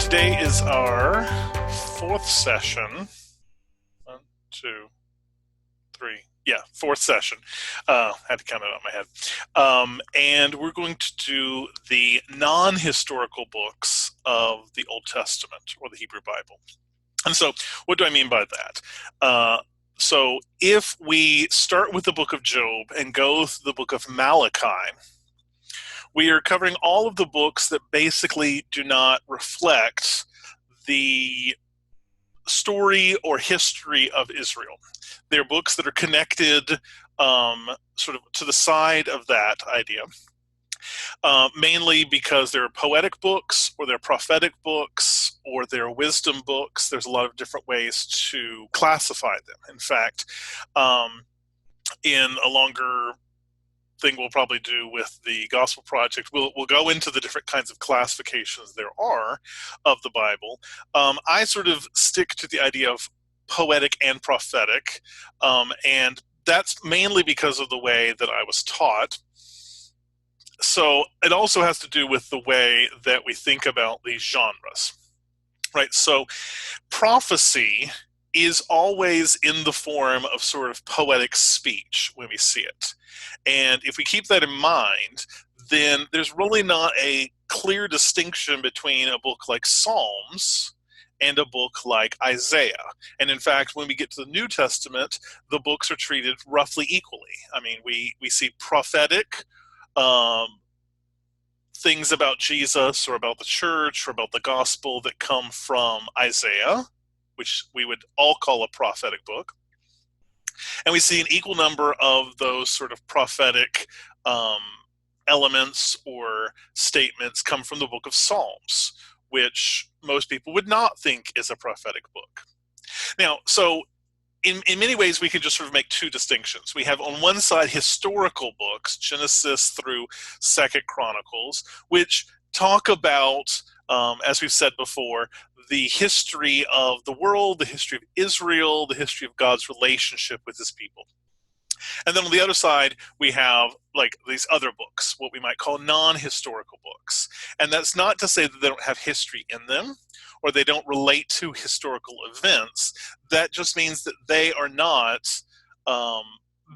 Today is our fourth session. One, two, three. Yeah, fourth session. Had to count it on my head. And we're going to do the non-historical books of the Old Testament or the Hebrew Bible. And so what do I mean by that? So if we start with the book of Job and go through the book of Malachi, we are covering all of the books that basically do not reflect the story or history of Israel. They're books that are connected sort of to the side of that idea, mainly because they're poetic books or they're prophetic books or they're wisdom books. There's a lot of different ways to classify them. In fact, in a longer thing we'll probably do with the Gospel Project, we'll go into the different kinds of classifications there are of the Bible. I sort of stick to the idea of poetic and prophetic, and that's mainly because of the way that I was taught. So it also has to do with the way that we think about these genres, right? So prophecy is always in the form of sort of poetic speech when we see it. And if we keep that in mind, then there's really not a clear distinction between a book like Psalms and a book like Isaiah. And in fact, when we get to the New Testament, the books are treated roughly equally. I mean, we see prophetic things about Jesus or about the church or about the gospel that come from Isaiah, which we would all call a prophetic book. And we see an equal number of those sort of prophetic elements or statements come from the book of Psalms, which most people would not think is a prophetic book. Now, so in many ways, we can just sort of make two distinctions. We have on one side historical books, Genesis through Second Chronicles, which talk about, as we've said before, the history of the world, the history of Israel, the history of God's relationship with his people. And then on the other side, we have like these other books, what we might call non-historical books. And that's not to say that they don't have history in them or they don't relate to historical events. That just means that they are not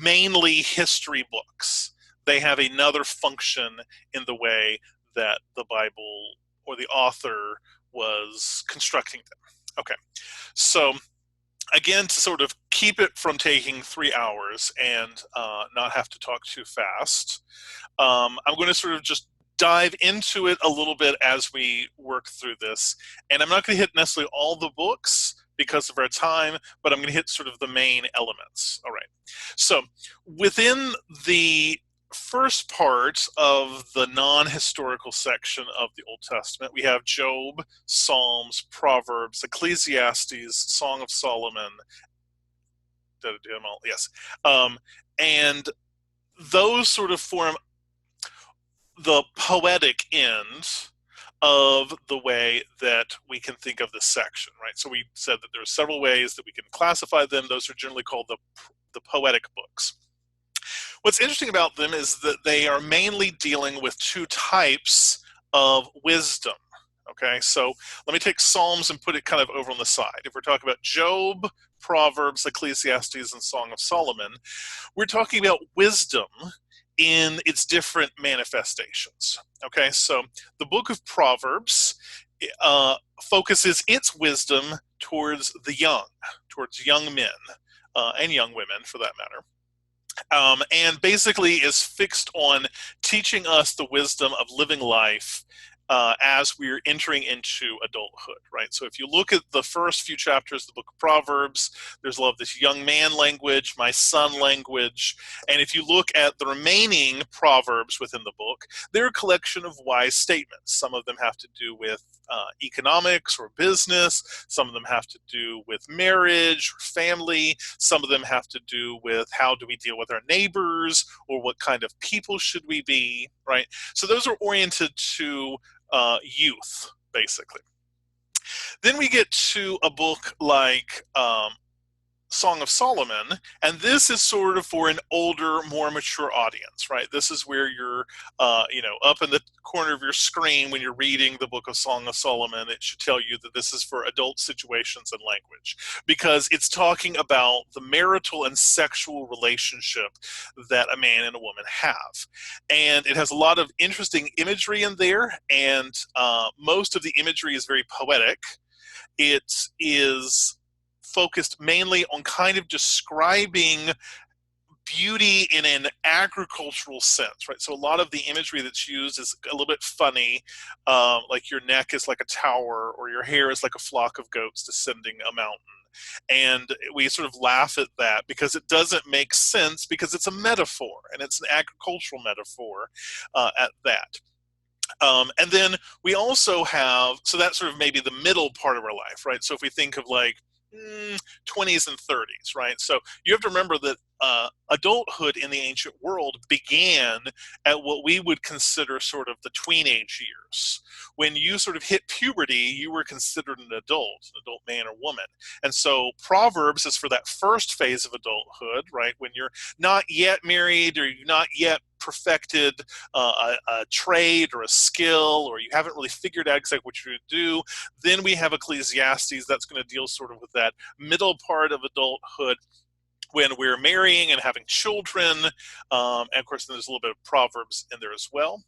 mainly history books. They have another function in the way that the Bible or the author was constructing them. Okay, so again, to sort of keep it from taking 3 hours and not have to talk too fast, I'm going to sort of just dive into it a little bit as we work through this. And I'm not going to hit necessarily all the books because of our time, but I'm going to hit sort of the main elements. All right. So within the first part of the non-historical section of the Old Testament, we have Job, Psalms, Proverbs, Ecclesiastes, Song of Solomon. Did I do them all? Yes. And those sort of form the poetic end of the way that we can think of this section, right? So we said that there are several ways that we can classify them. Those are generally called the poetic books. What's interesting about them is that they are mainly dealing with two types of wisdom. Okay, so let me take Psalms and put it kind of over on the side. If we're talking about Job, Proverbs, Ecclesiastes, and Song of Solomon, we're talking about wisdom in its different manifestations. Okay, so the book of Proverbs focuses its wisdom towards the young, towards young men and young women for that matter. And basically is fixed on teaching us the wisdom of living life as we're entering into adulthood, right? So if you look at the first few chapters of the book of Proverbs, there's a lot of this young man language, my son language. And if you look at the remaining Proverbs within the book, they're a collection of wise statements. Some of them have to do with economics or business. Some of them have to do with marriage or family. Some of them have to do with how do we deal with our neighbors or what kind of people should we be, right? So those are oriented to youth, basically. Then we get to a book like Song of Solomon, and this is sort of for an older, more mature audience, right? This is where you're, up in the corner of your screen when you're reading the book of Song of Solomon. It should tell you that this is for adult situations and language, because it's talking about the marital and sexual relationship that a man and a woman have. And it has a lot of interesting imagery in there, and most of the imagery is very poetic. It is focused mainly on kind of describing beauty in an agricultural sense, right? So a lot of the imagery that's used is a little bit funny, like your neck is like a tower, or your hair is like a flock of goats descending a mountain. And we sort of laugh at that because it doesn't make sense, because it's a metaphor, and it's an agricultural metaphor at that. And then we also have, so that's sort of maybe the middle part of our life, right? So if we think of like 20s and 30s, right? So you have to remember that adulthood in the ancient world began at what we would consider sort of the tweenage years. When you sort of hit puberty, you were considered an adult man or woman. And so Proverbs is for that first phase of adulthood, right? When you're not yet married, or you're not yet perfected a trade or a skill, or you haven't really figured out exactly what you're going to do. Then we have Ecclesiastes that's going to deal sort of with that middle part of adulthood, when we're marrying and having children. And of course, then there's a little bit of Proverbs in there as well.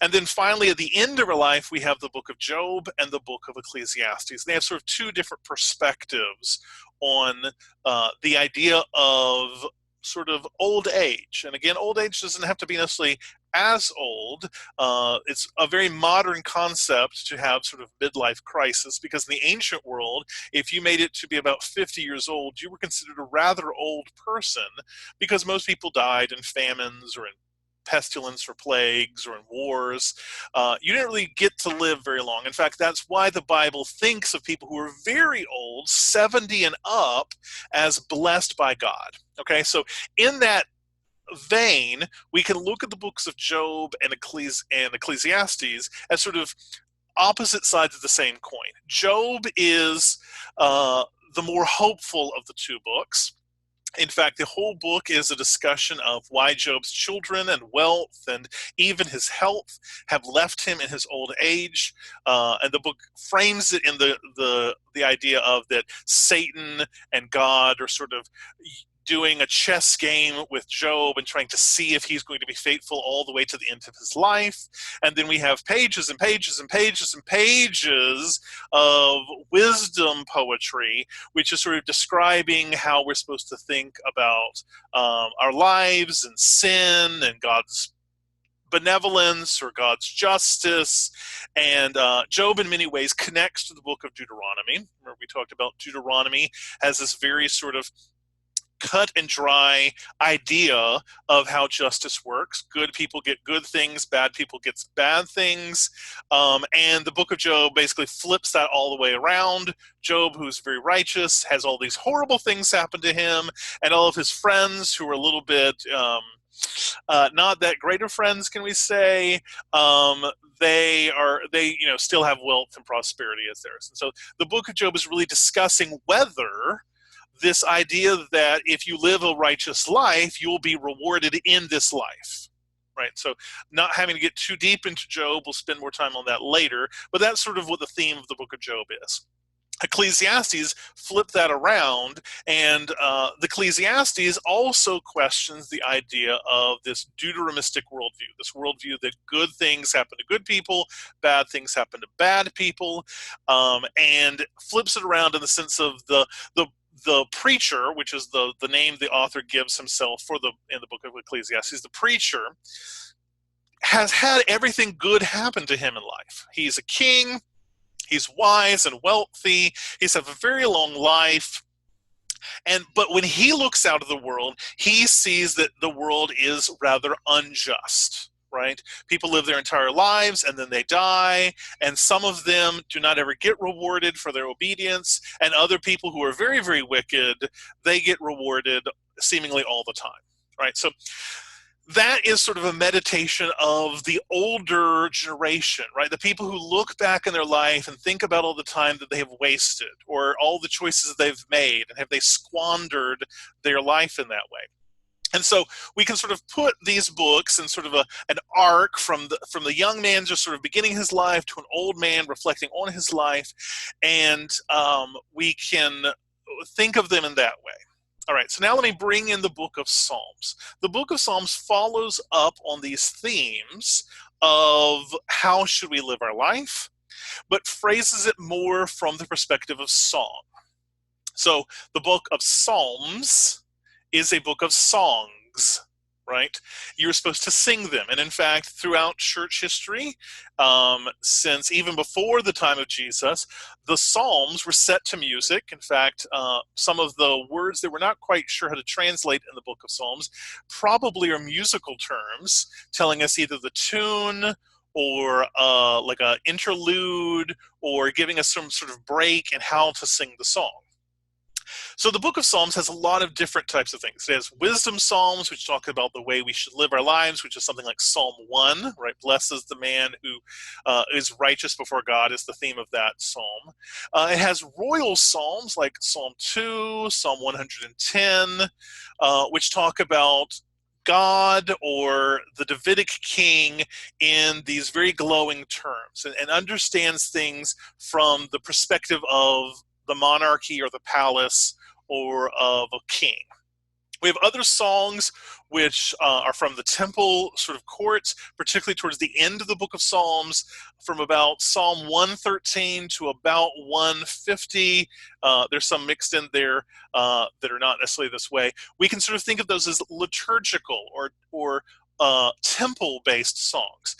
And then finally, at the end of our life, we have the book of Job and the book of Ecclesiastes. They have sort of two different perspectives on the idea of sort of old age. And again, old age doesn't have to be necessarily as old. It's a very modern concept to have sort of midlife crisis, because in the ancient world, if you made it to be about 50 years old, you were considered a rather old person, because most people died in famines or in pestilence or plagues or in wars. You didn't really get to live very long. In fact, that's why the Bible thinks of people who are very old, 70 and up, as blessed by God. Okay, so in that vein, we can look at the books of Job and Ecclesiastes as sort of opposite sides of the same coin. Job is the more hopeful of the two books. In fact, the whole book is a discussion of why Job's children and wealth and even his health have left him in his old age. And the book frames it in the idea of that Satan and God are sort of doing a chess game with Job and trying to see if he's going to be faithful all the way to the end of his life. And then we have pages and pages and pages and pages of wisdom poetry, which is sort of describing how we're supposed to think about our lives and sin and God's benevolence or God's justice. And Job in many ways connects to the book of Deuteronomy. Remember, we talked about Deuteronomy has this very sort of cut and dry idea of how justice works. Good people get good things, bad people get bad things. And the book of Job basically flips that all the way around. Job, who's very righteous, has all these horrible things happen to him, and all of his friends who are a little bit not that great of friends, can we say, they still have wealth and prosperity as theirs. And so the book of Job is really discussing whether this idea that if you live a righteous life, you'll be rewarded in this life, right? So not having to get too deep into Job, we'll spend more time on that later, but that's sort of what the theme of the book of Job is. Ecclesiastes flip that around, and the Ecclesiastes also questions the idea of this deuteronomistic worldview, this worldview that good things happen to good people, bad things happen to bad people, and flips it around in the sense of the preacher, which is the name the author gives himself in the book of Ecclesiastes. The preacher has had everything good happen to him in life. He's a king, he's wise and wealthy, he's had a very long life. But when he looks out of the world, he sees that the world is rather unjust. Right? People live their entire lives and then they die, and some of them do not ever get rewarded for their obedience, and other people who are very, very wicked, they get rewarded seemingly all the time. Right? So that is sort of a meditation of the older generation, right? The people who look back in their life and think about all the time that they have wasted, or all the choices they've made, and have they squandered their life in that way. And so we can sort of put these books in sort of an arc from the young man just sort of beginning his life to an old man reflecting on his life, and we can think of them in that way. All right, so now let me bring in the book of Psalms. The book of Psalms follows up on these themes of how should we live our life, but phrases it more from the perspective of song. So the book of Psalms is a book of songs, right? You're supposed to sing them. And in fact, throughout church history, since even before the time of Jesus, the Psalms were set to music. In fact, some of the words that we're not quite sure how to translate in the book of Psalms probably are musical terms, telling us either the tune or like an interlude, or giving us some sort of break in how to sing the song. So the book of Psalms has a lot of different types of things. It has wisdom psalms, which talk about the way we should live our lives, which is something like Psalm 1, right? Blessed is the man who is righteous before God is the theme of that psalm. It has royal psalms like Psalm 2, Psalm 110, which talk about God or the Davidic king in these very glowing terms, and understands things from the perspective of the monarchy or the palace or of a king. We have other songs which are from the temple sort of courts, particularly towards the end of the book of Psalms, from about Psalm 113 to about 150. There's some mixed in there that are not necessarily this way. We can sort of think of those as liturgical or temple-based songs.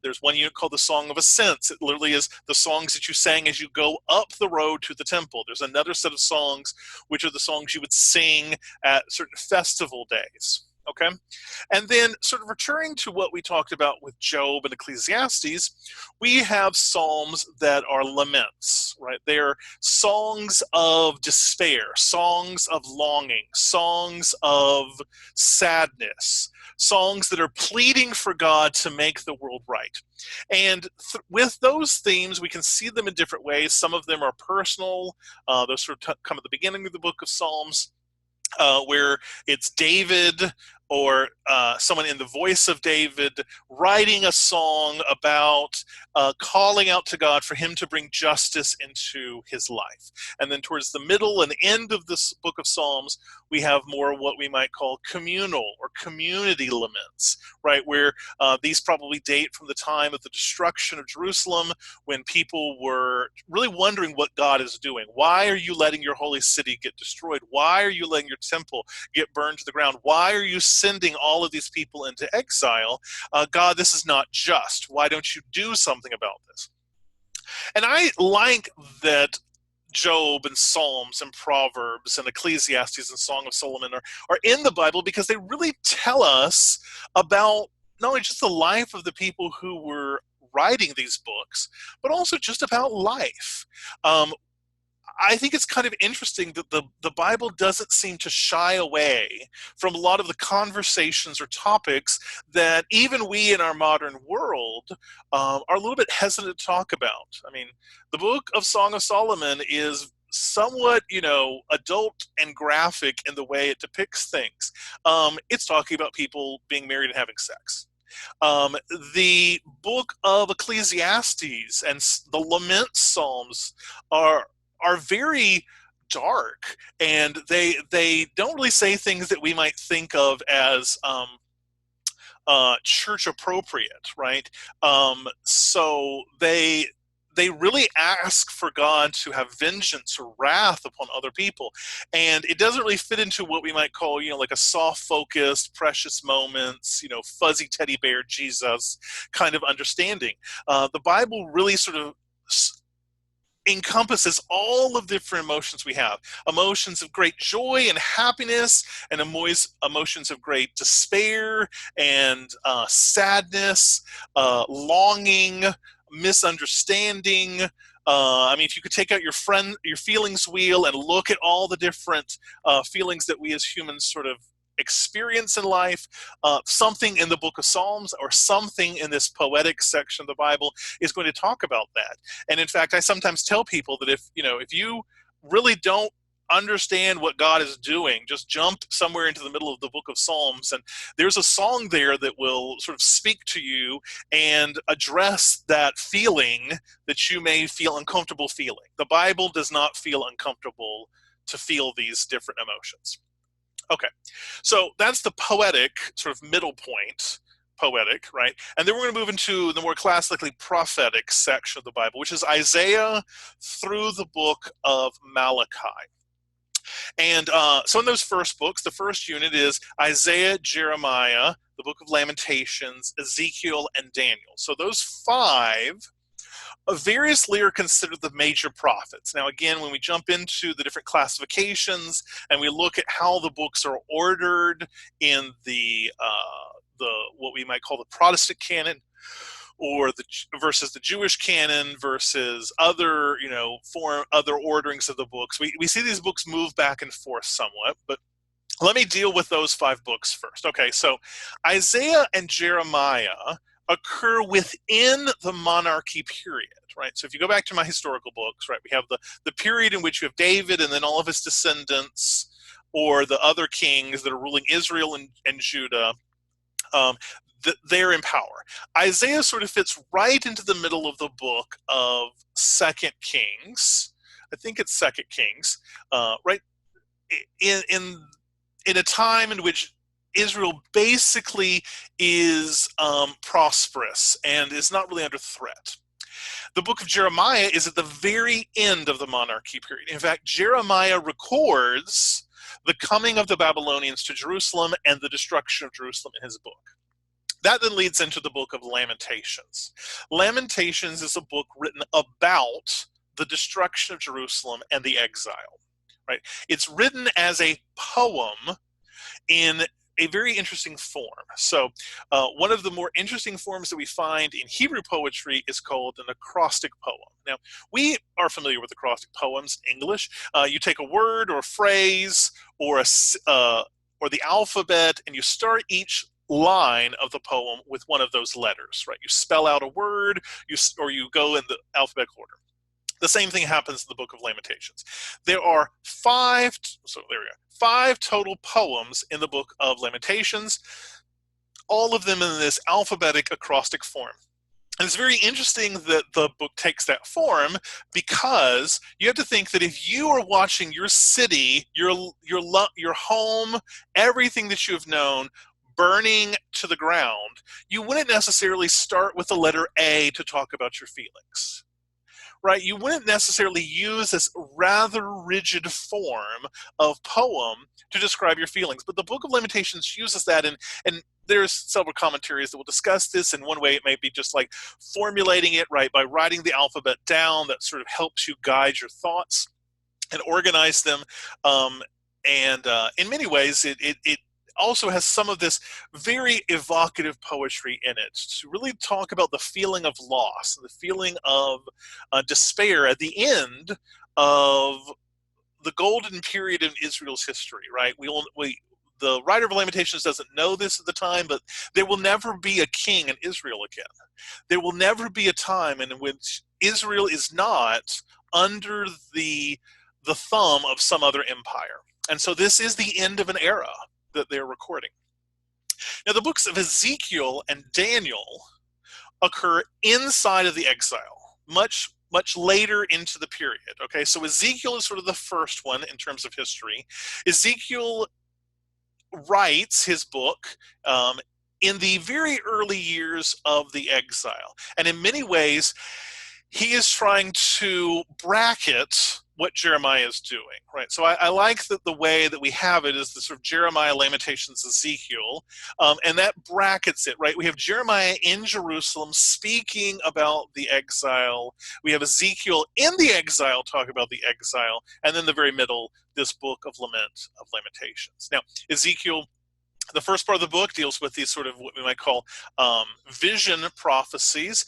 There's one unit called the Song of Ascents. It literally is the songs that you sang as you go up the road to the temple. There's another set of songs which are the songs you would sing at certain festival days. Okay, and then sort of returning to what we talked about with Job and Ecclesiastes, we have psalms that are laments, right? They're songs of despair, songs of longing, songs of sadness, songs that are pleading for God to make the world right. And with those themes, we can see them in different ways. Some of them are personal. Those sort of come at the beginning of the book of Psalms, where it's David or someone in the voice of David writing a song about calling out to God for him to bring justice into his life. And then towards the middle and end of this book of Psalms, we have more what we might call communal or community laments, right? Where these probably date from the time of the destruction of Jerusalem, when people were really wondering what God is doing. Why are you letting your holy city get destroyed? Why are you letting your temple get burned to the ground? Why are you sending all of these people into exile? God, this is not just. Why don't you do something about this? And I like that Job and Psalms and Proverbs and Ecclesiastes and Song of Solomon are in the Bible, because they really tell us about not only just the life of the people who were writing these books, but also just about life. I think it's kind of interesting that the Bible doesn't seem to shy away from a lot of the conversations or topics that even we in our modern world are a little bit hesitant to talk about. I mean, the book of Song of Solomon is somewhat, adult and graphic in the way it depicts things. It's talking about people being married and having sex. The book of Ecclesiastes and the lament psalms are very dark, and they don't really say things that we might think of as church appropriate, right? So they really ask for God to have vengeance or wrath upon other people. And it doesn't really fit into what we might call, like a soft-focused, precious moments, fuzzy teddy bear Jesus kind of understanding. The Bible really sort of encompasses all of the different emotions we have. Emotions of great joy and happiness, and emotions of great despair and sadness, longing, misunderstanding. If you could take out your feelings wheel and look at all the different feelings that we as humans sort of experience in life, something in the book of Psalms or something in this poetic section of the Bible is going to talk about that. And in fact, I sometimes tell people that if you really don't understand what God is doing, just jump somewhere into the middle of the book of Psalms, and there's a song there that will sort of speak to you and address that feeling that you may feel uncomfortable feeling. The Bible does not feel uncomfortable to feel these different emotions. Okay, so that's the poetic sort of middle point, poetic, right? And then we're going to move into the more classically prophetic section of the Bible, which is Isaiah through the book of Malachi. And so in those first books, the first unit is Isaiah, Jeremiah, the book of Lamentations, Ezekiel, and Daniel. So those five variously are considered the major prophets. Now, again, when we jump into the different classifications and we look at how the books are ordered in the what we might call the Protestant canon, or versus the Jewish canon versus other, other orderings of the books, we see these books move back and forth somewhat, but let me deal with those five books first. Okay, so Isaiah and Jeremiah occur within the monarchy period, right? So if you go back to my historical books, right, we have the period in which you have David and then all of his descendants, or the other kings that are ruling Israel and Judah. They're in power. Isaiah sort of fits right into the middle of the book of Second Kings. I think it's Second Kings, right in a time in which Israel basically is prosperous and is not really under threat. The book of Jeremiah is at the very end of the monarchy period. In fact, Jeremiah records the coming of the Babylonians to Jerusalem and the destruction of Jerusalem in his book. That then leads into the book of Lamentations. Lamentations is a book written about the destruction of Jerusalem and the exile, right? It's written as a poem in a very interesting form. So one of the more interesting forms that we find in Hebrew poetry is called an acrostic poem. Now, we are familiar with acrostic poems in English. You take a word or a phrase or the alphabet, and you start each line of the poem with one of those letters, right? You spell out a word, or you go in the alphabetical order. The same thing happens in the book of Lamentations. There are five total poems in the book of Lamentations, all of them in this alphabetic acrostic form. And it's very interesting that the book takes that form, because you have to think that if you are watching your city, your home, everything that you have known burning to the ground, you wouldn't necessarily start with the letter A to talk about your feelings, right? You wouldn't necessarily use this rather rigid form of poem to describe your feelings. But the Book of Lamentations uses that, and there's several commentaries that will discuss this. In one way, it may be just like formulating it, right, by writing the alphabet down. That sort of helps you guide your thoughts and organize them. And in many ways, it also has some of this very evocative poetry in it to really talk about the feeling of loss, the feeling of despair at the end of the golden period in Israel's history, right? The writer of Lamentations doesn't know this at the time, but there will never be a king in Israel again. There will never be a time in which Israel is not under the thumb of some other empire. And so this is the end of an era that they're recording. Now, the books of Ezekiel and Daniel occur inside of the exile, much later into the period. Okay, so Ezekiel is sort of the first one in terms of history. Ezekiel writes his book in the very early years of the exile, and in many ways, he is trying to bracket what Jeremiah is doing, right? So I like that the way that we have it is the sort of Jeremiah, Lamentations, Ezekiel, and that brackets it, right? We have Jeremiah in Jerusalem speaking about the exile. We have Ezekiel in the exile talking about the exile, and then the very middle, this book of lament of Lamentations. Now, Ezekiel, the first part of the book deals with these sort of what we might call vision prophecies.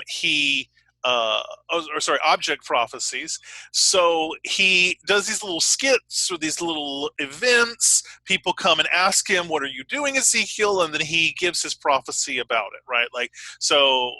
He object prophecies. So he does these little skits or these little events. People come and ask him, "What are you doing, Ezekiel?" And then he gives his prophecy about it, right? Like, so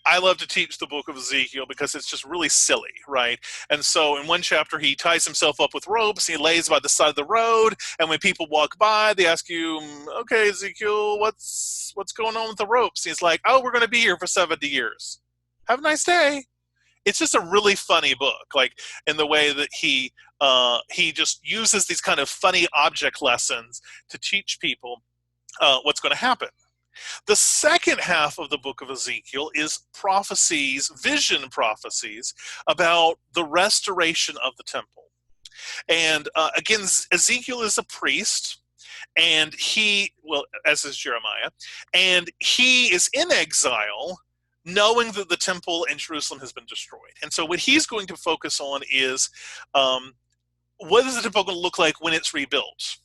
I love to teach the book of Ezekiel because it's just really silly, right? And so in one chapter, he ties himself up with ropes, and he lays by the side of the road, and when people walk by, they ask you, "Okay, Ezekiel, what's going on with the ropes?" And he's like, "Oh, we're going to be here for 70 years. Have a nice day." It's just a really funny book, like in the way that he just uses these kind of funny object lessons to teach people what's going to happen. The second half of the book of Ezekiel is prophecies, vision prophecies about the restoration of the temple. And again, Ezekiel is a priest, and as is Jeremiah, and he is in exile, knowing that the temple in Jerusalem has been destroyed. And so what he's going to focus on is what is the temple going to look like when it's rebuilt?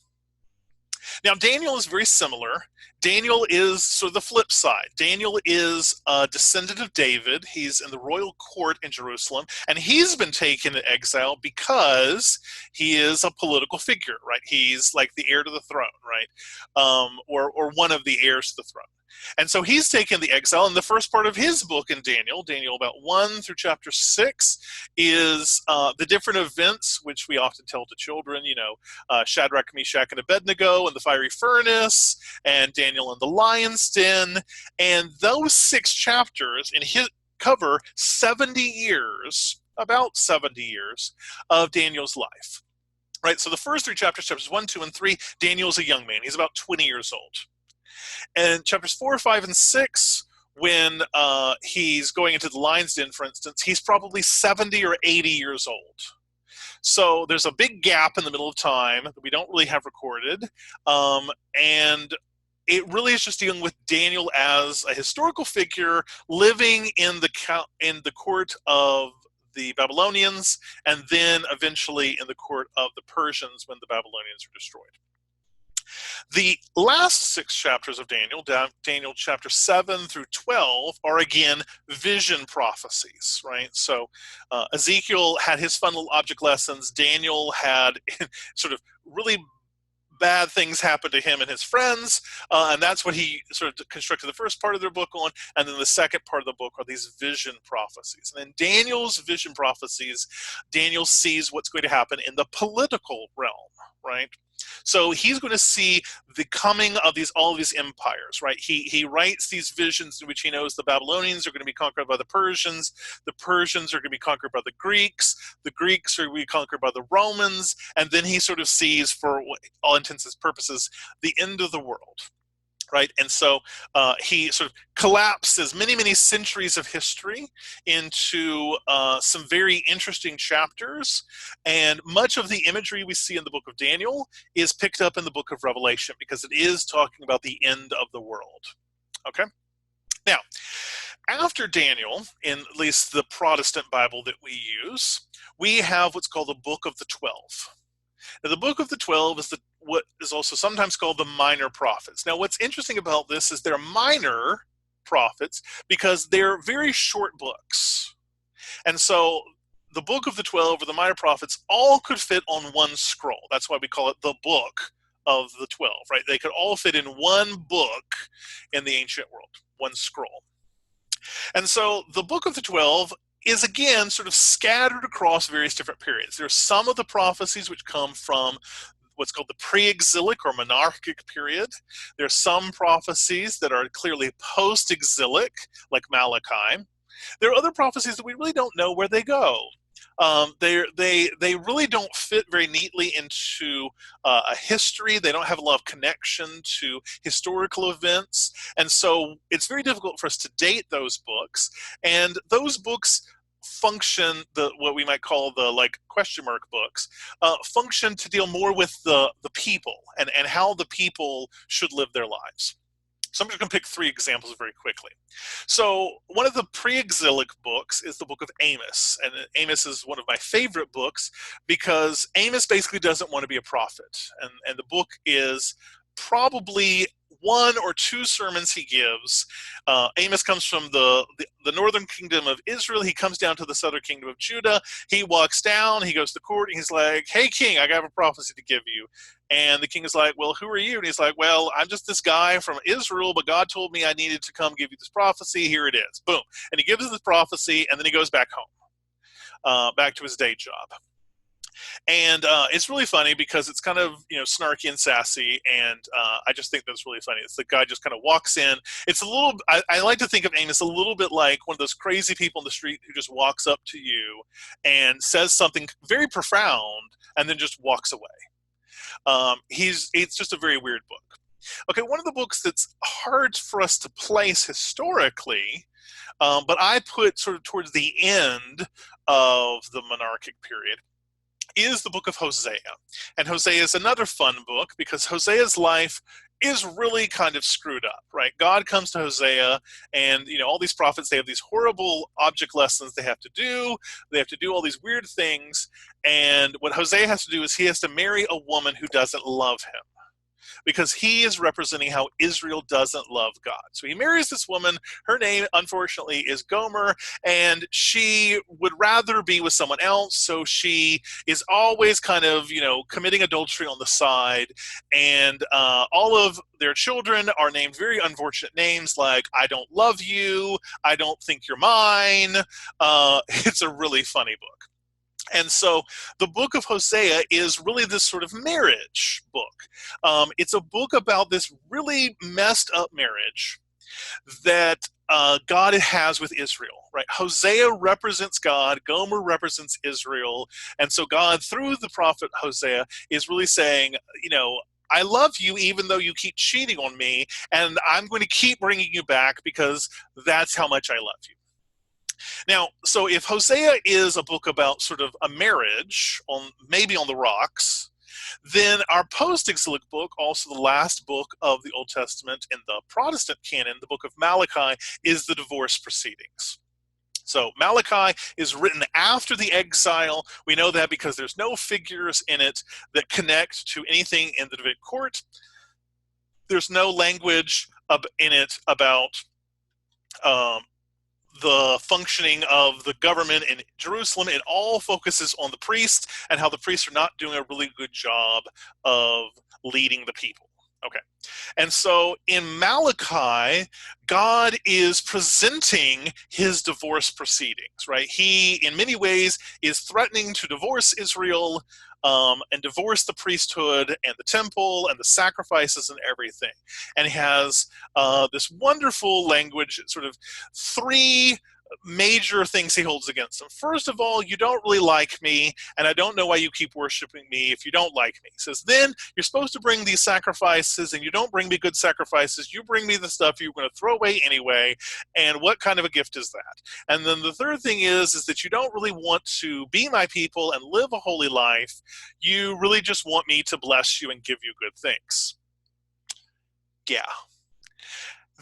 Now, Daniel is very similar. Daniel is sort of the flip side. Daniel is a descendant of David. He's in the royal court in Jerusalem, and he's been taken in exile because he is a political figure, right? He's like the heir to the throne, right? Or one of the heirs to the throne. And so he's taken the exile, and the first part of his book in Daniel about 1 through chapter 6, is the different events which we often tell to children, Shadrach, Meshach, and Abednego in the fiery furnace, and Daniel in the lion's den. And those 6 chapters cover 70 years, about 70 years, of Daniel's life. Right? So the first 3 chapters 1, 2, and 3, Daniel's a young man. He's about 20 years old. And chapters 4, 5, and 6, when he's going into the lion's den, for instance, he's probably 70 or 80 years old. So there's a big gap in the middle of time that we don't really have recorded. And it really is just dealing with Daniel as a historical figure living in the court of the Babylonians, and then eventually in the court of the Persians when the Babylonians were destroyed. The last 6 chapters of Daniel, Daniel chapter 7 through 12, are again vision prophecies, right? So Ezekiel had his fun little object lessons. Daniel had sort of really bad things happen to him and his friends, and that's what he sort of constructed the first part of their book on. And then the second part of the book are these vision prophecies. And in Daniel's vision prophecies, Daniel sees what's going to happen in the political realm, right? So he's going to see the coming of all of these empires, right? He writes these visions in which he knows the Babylonians are going to be conquered by the Persians are going to be conquered by the Greeks are going to be conquered by the Romans, and then he sort of sees, for all intents and purposes, the end of the world. Right, and so he sort of collapses many, many centuries of history into some very interesting chapters, and much of the imagery we see in the book of Daniel is picked up in the book of Revelation because it is talking about the end of the world. Okay, now after Daniel, in at least the Protestant Bible that we use, we have what's called the Book of the 12. Now, the Book of the 12 is what is also sometimes called the minor prophets. Now, what's interesting about this is they're minor prophets because they're very short books. And so the Book of the 12 or the minor prophets all could fit on one scroll. That's why we call it the Book of the 12, right? They could all fit in one book in the ancient world, one scroll. And so the Book of the 12 is again sort of scattered across various different periods. There are some of the prophecies which come from what's called the pre-exilic or monarchic period. There are some prophecies that are clearly post-exilic, like Malachi. There are other prophecies that we really don't know where they go. They really don't fit very neatly into a history. They don't have a lot of connection to historical events. And so it's very difficult for us to date those books. And those books function, what we might call the question mark books, function to deal more with the people and how the people should live their lives. So I'm just going to pick 3 examples very quickly. So one of the pre-exilic books is the book of Amos. And Amos is one of my favorite books because Amos basically doesn't want to be a prophet. And the book is probably one or two sermons he gives. Amos comes from the northern kingdom of Israel. He comes down to the southern kingdom of Judah. He walks down, he goes to court, and he's like, hey, king, I got a prophecy to give you. And the king is like, well, who are you? And he's like, well, I'm just this guy from Israel, but God told me I needed to come give you this prophecy. Here it is. Boom. And he gives us this prophecy, and then he goes back home, back to his day job. And it's really funny because it's kind of, snarky and sassy, and I just think that's really funny. It's the guy just kind of walks in. It's a little, I like to think of Amos a little bit like one of those crazy people in the street who just walks up to you and says something very profound and then just walks away. It's just a very weird book. Okay, one of the books that's hard for us to place historically, but I put sort of towards the end of the monarchic period, is the book of Hosea. And Hosea is another fun book because Hosea's life is really kind of screwed up, right? God comes to Hosea, and all these prophets, they have these horrible object lessons they have to do. They have to do all these weird things. And what Hosea has to do is he has to marry a woman who doesn't love him, because he is representing how Israel doesn't love God. So he marries this woman. Her name, unfortunately, is Gomer, and she would rather be with someone else. So she is always kind of, committing adultery on the side. And all of their children are named very unfortunate names like, I don't love you, I don't think you're mine. It's a really funny book. And so the book of Hosea is really this sort of marriage book. It's a book about this really messed up marriage that God has with Israel, right? Hosea represents God, Gomer represents Israel, and so God, through the prophet Hosea, is really saying, I love you even though you keep cheating on me, and I'm going to keep bringing you back because that's how much I love you. Now, so if Hosea is a book about sort of a marriage, maybe on the rocks, then our post-exilic book, also the last book of the Old Testament in the Protestant canon, the book of Malachi, is the divorce proceedings. So Malachi is written after the exile. We know that because there's no figures in it that connect to anything in the Davidic court. There's no language in it about the functioning of the government in Jerusalem. It all focuses on the priests and how the priests are not doing a really good job of leading the people. Okay. And so in Malachi, God is presenting his divorce proceedings, right? He, in many ways, is threatening to divorce Israel and divorce the priesthood and the temple and the sacrifices and everything. And he has this wonderful language, sort of three major things he holds against them. First of all, you don't really like me, and I don't know why you keep worshiping me if you don't like me. He says, then you're supposed to bring these sacrifices, and you don't bring me good sacrifices. You bring me the stuff you're going to throw away anyway, and what kind of a gift is that? And then the third thing is that you don't really want to be my people and live a holy life. You really just want me to bless you and give you good things. Yeah.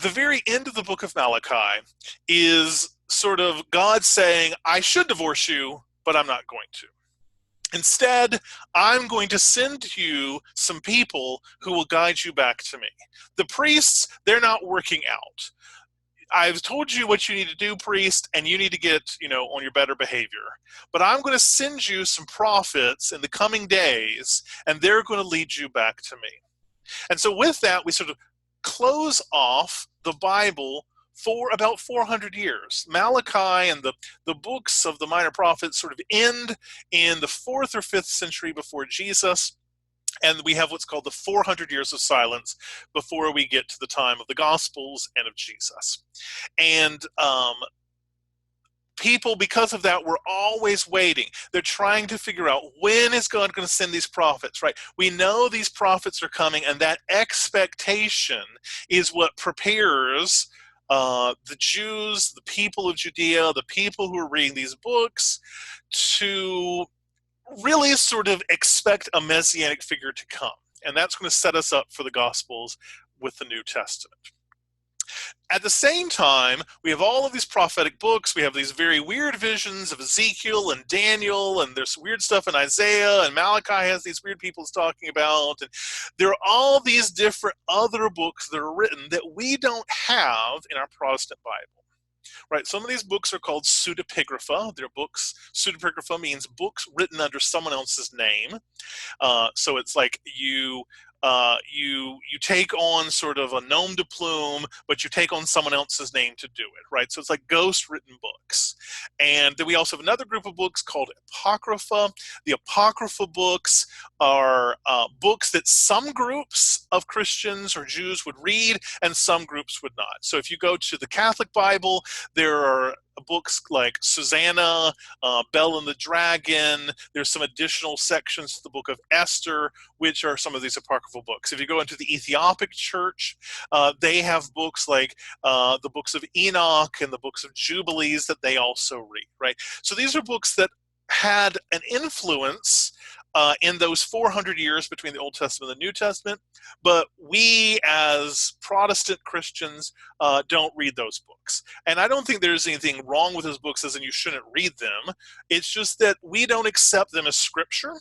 The very end of the book of Malachi is sort of God saying, I should divorce you, but I'm not going to. Instead, I'm going to send you some people who will guide you back to me. The priests, they're not working out. I've told you what you need to do, priest, and you need to get, on your better behavior. But I'm going to send you some prophets in the coming days, and they're going to lead you back to me. And so with that, we sort of close off the Bible for about 400 years. Malachi and the books of the minor prophets sort of end in the 4th or 5th century before Jesus, and we have what's called the 400 years of silence before we get to the time of the Gospels and of Jesus. And people, because of that, were always waiting. They're trying to figure out, when is God going to send these prophets, right? We know these prophets are coming, and that expectation is what prepares the Jews, the people of Judea, the people who are reading these books, to really sort of expect a messianic figure to come. And that's going to set us up for the Gospels with the New Testament. At the same time, we have all of these prophetic books. We have these very weird visions of Ezekiel and Daniel, and there's weird stuff in Isaiah, and Malachi has these weird people he's talking about. And there are all these different other books that are written that we don't have in our Protestant Bible. Right, some of these books are called pseudepigrapha. They're books. Pseudepigrapha means books written under someone else's name. So it's like you take on sort of a nom de plume, but you take on someone else's name to do it, right? So it's like ghost written books. And then we also have another group of books called Apocrypha. The Apocrypha books are books that some groups of Christians or Jews would read and some groups would not. So if you go to the Catholic Bible, there are books like Susanna, Bell and the Dragon. There's some additional sections to the book of Esther, which are some of these apocryphal books. If you go into the Ethiopic Church, they have books like the books of Enoch and the books of Jubilees that they also read, right? So these are books that had an influence in those 400 years between the Old Testament and the New Testament, but we as Protestant Christians don't read those books. And I don't think there's anything wrong with those books as in you shouldn't read them. It's just that we don't accept them as scripture,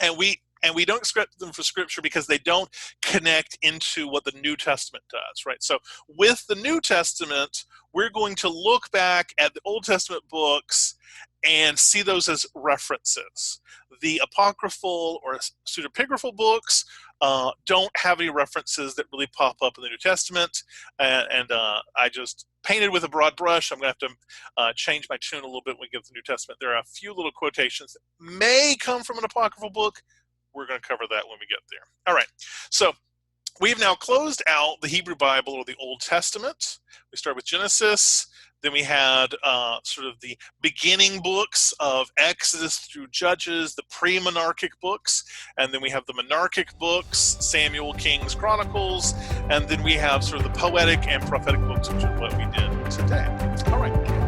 and we don't accept them for scripture because they don't connect into what the New Testament does, right? So with the New Testament, we're going to look back at the Old Testament books and see those as references. The apocryphal or pseudepigraphal books don't have any references that really pop up in the New Testament, and I just painted with a broad brush. I'm going to have to change my tune a little bit when we get to the New Testament. There are a few little quotations that may come from an apocryphal book. We're going to cover that when we get there. All right, so we've now closed out the Hebrew Bible or the Old Testament. We start with Genesis. Then we had sort of the beginning books of Exodus through Judges, the pre-monarchic books. And then we have the monarchic books, Samuel, Kings, Chronicles. And then we have sort of the poetic and prophetic books, which is what we did today. All right.